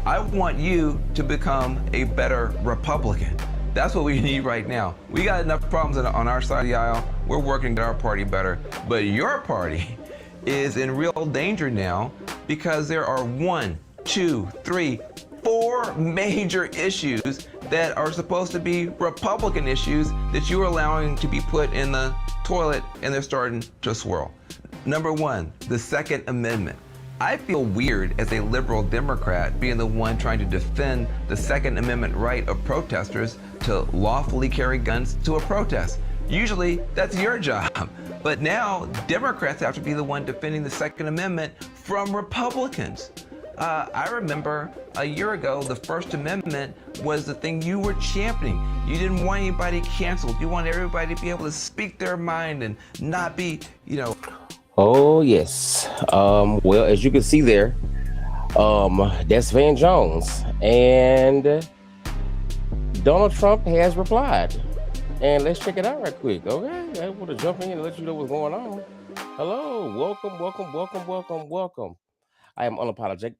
I want you to become a better Republican. That's what we need right now. We got enough problems on our side of the aisle. We're working to get our party better. But your party is in real danger now because there are 1, 2, 3, 4 major issues that are supposed to be Republican issues that you're allowing to be put in the toilet, and they're starting to swirl. Number 1, the Second Amendment. I feel weird as a liberal Democrat being the one trying to defend the Second Amendment right of protesters to lawfully carry guns to a protest. Usually that's your job. But now Democrats have to be the one defending the Second Amendment from Republicans. I remember a year ago, the First Amendment was the thing you were championing. You didn't want anybody canceled. You wanted everybody to be able to speak their mind and not be, Oh yes. Well, as you can see there, that's Van Jones, and Donald Trump has replied. And let's check it out right quick. Okay, I want to jump in and let you know what's going on. Hello, welcome, welcome, welcome, welcome, welcome. I am unapologetic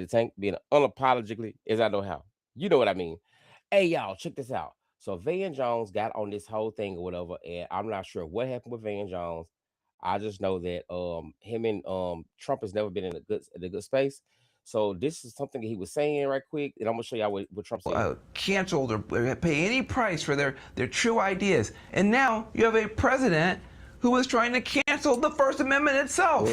Tank, being unapologetically as I know how. You know what I mean. Hey y'all, check this out. So Van Jones got on this whole thing or whatever, and I'm not sure what happened with Van Jones. I just know that him and Trump has never been in a good space. So this is something that he was saying right quick, and I'm gonna show y'all what Trump said. canceled or pay any price for their true ideas. And now you have a president who is trying to cancel the First Amendment itself,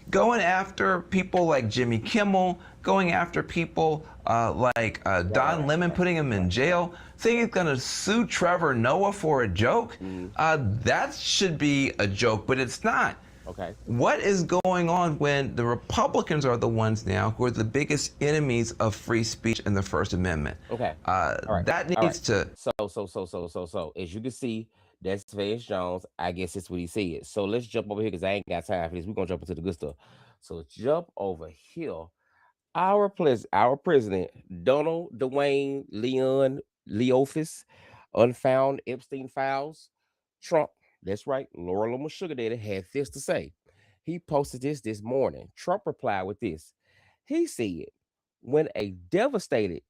going after people like Jimmy Kimmel, going after people like Don Lemon, putting him in jail, saying he's going to sue Trevor Noah for a joke. That should be a joke, but it's not. Okay. What is going on when the Republicans are the ones now who are the biggest enemies of free speech and the First Amendment? Okay. That needs to. So, as you can see, that's Vance Jones. I guess that's what he said. So let's jump over here because I ain't got time for this. We're gonna jump into the good stuff. So jump over here. Our president, Donald Dwayne Leon Leofis, unfound Epstein files. Trump, that's right, Laura Loomer Sugar Daddy had this to say. He posted this morning. Trump replied with this. He said, when a devastated,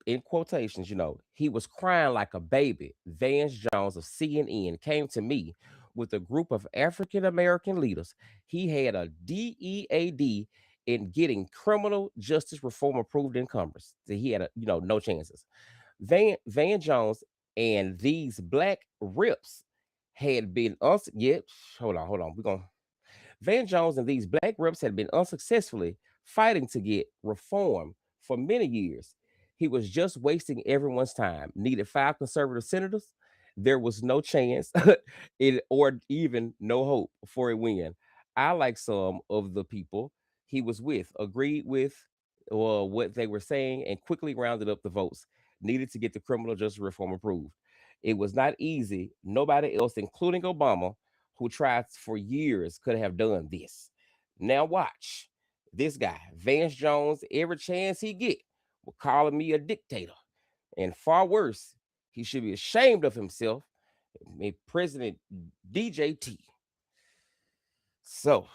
in quotations, he was crying like a baby, Vance Jones of CNN came to me with a group of African American leaders. He had a DEAD in getting criminal justice reform approved in Congress. So he had no chances. Van Jones and these black rips had been hold on. We're gonna Van Jones and these black reps had been unsuccessfully fighting to get reform for many years. He was just wasting everyone's time. Needed 5 conservative senators. There was no chance or even no hope for a win. I, like some of the people he was with, agreed with what they were saying and quickly rounded up the votes needed to get the criminal justice reform approved. It was not easy. Nobody else, including Obama, who tried for years, could have done this. Now watch this guy, Vance Jones, every chance he get, will calling me a dictator. And far worse, he should be ashamed of himself. President DJT. So,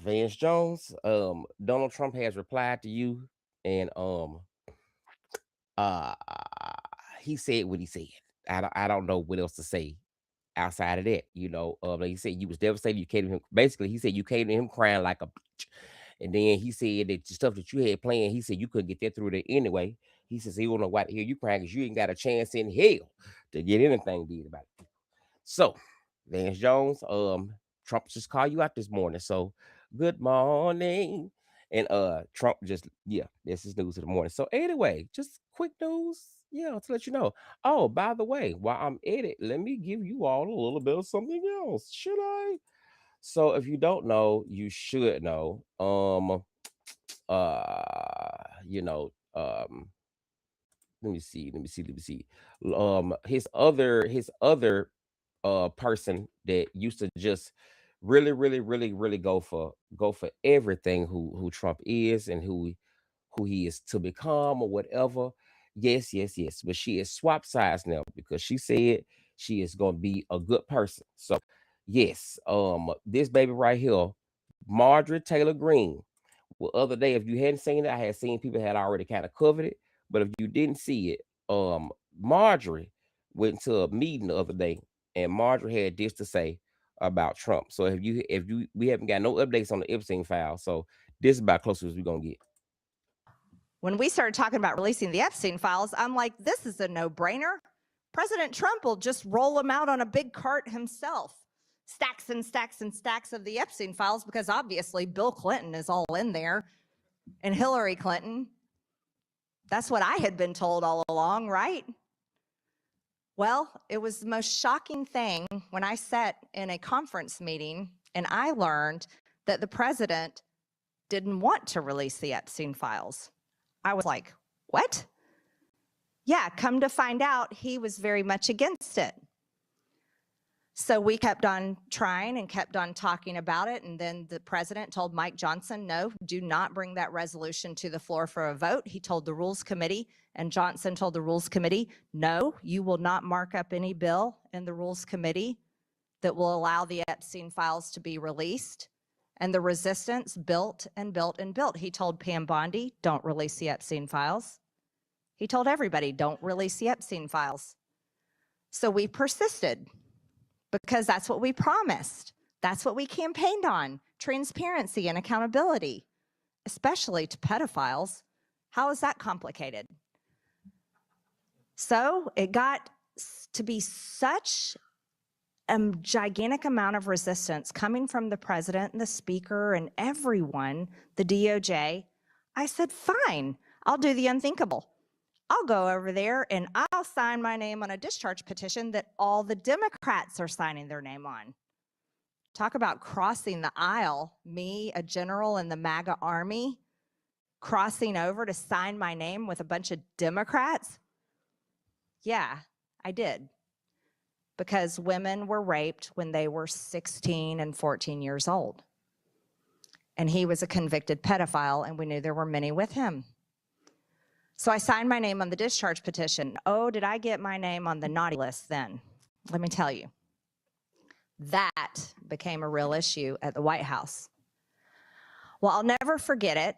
Vance Jones, Donald Trump has replied to you, and uh he said what he said. I don't know what else to say outside of that. Like he said you was devastated. You came to him. Basically, he said you came to him crying like a bitch. And then he said that the stuff that you had planned, he said you couldn't get that through there anyway. He says he don't know why to hear you crying because you ain't got a chance in hell to get anything did about it. So, Vance Jones, Trump just called you out this morning. So, good morning. And Trump just, yeah, this is news of the morning. So anyway, just quick news, yeah, to let you know. Oh, by the way, while I'm at it, let me give you all a little bit of something else. Should I? So if you don't know, you should know. You know, let me see. His other person that used to just really, really, really, really go for everything who Trump is and who he is to become or whatever. Yes, yes, yes. But she is swap sides now because she said she is gonna be a good person. So yes, this baby right here, Marjorie Taylor Greene, Well, other day, if you hadn't seen it, I had seen people had already kind of covered it. But if you didn't see it, Marjorie went to a meeting the other day, and Marjorie had this to say about Trump. So if you we haven't got no updates on the Epstein file, so this is about closest as we're gonna get. When we started talking about releasing the Epstein files, I'm like, this is a no-brainer. President Trump will just roll them out on a big cart himself. Stacks and stacks and stacks of the Epstein files, because obviously Bill Clinton is all in there and Hillary Clinton. That's what I had been told all along, right? Well, it was the most shocking thing when I sat in a conference meeting and I learned that the president didn't want to release the Epstein files. I was like, what? Yeah, come to find out, he was very much against it. So we kept on trying and kept on talking about it. And then the president told Mike Johnson, no, do not bring that resolution to the floor for a vote. He told the Rules Committee, and Johnson told the Rules Committee, no, you will not mark up any bill in the Rules Committee that will allow the Epstein files to be released. And the resistance built and built and built. He told Pam Bondi, don't release the Epstein files. He told everybody, don't release the Epstein files. So we persisted because that's what we promised. That's what we campaigned on, transparency and accountability, especially to pedophiles. How is that complicated? So it got to be such a gigantic amount of resistance coming from the president and the speaker and everyone, the DOJ. I said, fine, I'll do the unthinkable. I'll go over there and I'll sign my name on a discharge petition that all the Democrats are signing their name on. Talk about crossing the aisle, me, a general in the MAGA army, crossing over to sign my name with a bunch of Democrats. Yeah, I did. Because women were raped when they were 16 and 14 years old. And he was a convicted pedophile, and we knew there were many with him. So I signed my name on the discharge petition. Oh, did I get my name on the naughty list then? Let me tell you. That became a real issue at the White House. Well, I'll never forget it.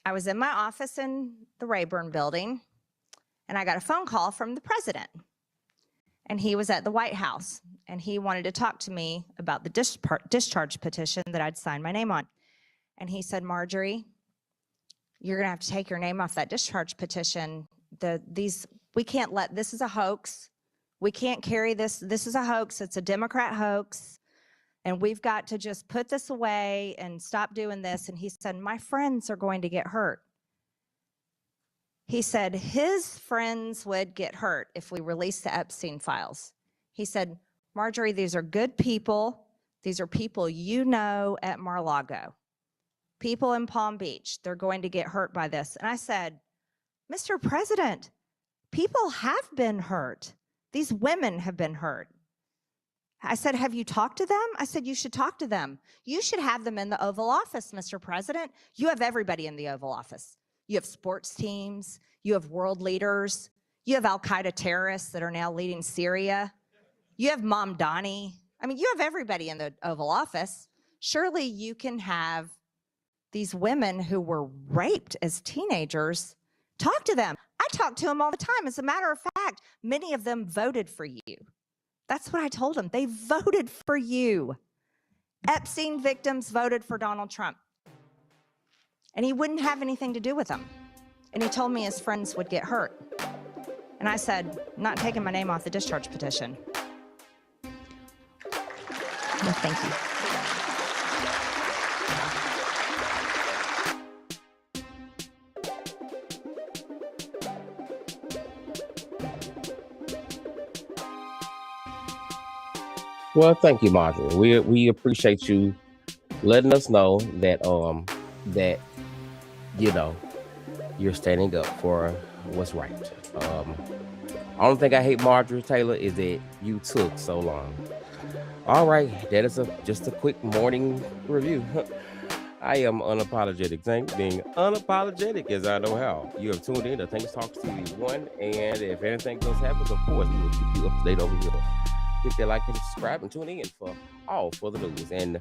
I was in my office in the Rayburn building, and I got a phone call from the president. And he was at the White House, and he wanted to talk to me about the discharge petition that I'd signed my name on. And he said, Marjorie, you're gonna have to take your name off that discharge petition. We can't let, this is a hoax. We can't carry this. This is a hoax. It's a Democrat hoax. And we've got to just put this away and stop doing this. And he said, my friends are going to get hurt. He said his friends would get hurt if we released the Epstein files. He said, Marjorie, these are good people. These are people you know at Mar-a-Lago. People in Palm Beach, they're going to get hurt by this. And I said, Mr. President, people have been hurt. These women have been hurt. I said, have you talked to them? I said, you should talk to them. You should have them in the Oval Office, Mr. President. You have everybody in the Oval Office. You have sports teams, you have world leaders, you have Al-Qaeda terrorists that are now leading Syria. You have Mamdani. I mean, you have everybody in the Oval Office. Surely you can have these women who were raped as teenagers, talk to them. I talk to them all the time. As a matter of fact, many of them voted for you. That's what I told them. They voted for you. Epstein victims voted for Donald Trump. And he wouldn't have anything to do with them. And he told me his friends would get hurt. And I said, I'm not taking my name off the discharge petition. No, thank you. Well, thank you, Marjorie. We appreciate you letting us know that that you're standing up for what's right. Only thing I hate, Marjorie Taylor, is that you took so long. All right, that is just a quick morning review. I am unapologetic. Thanks, being unapologetic as I know how. You have tuned in to Things Talks TV 1, and if anything else happens, of course, we will keep you up to date over here. Hit that like and subscribe and tune in for all further news. And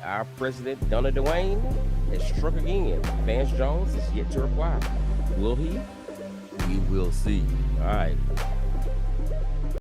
our president, Donald Dwayne, has struck again. Vance Jones is yet to reply. Will he? We will see. All right.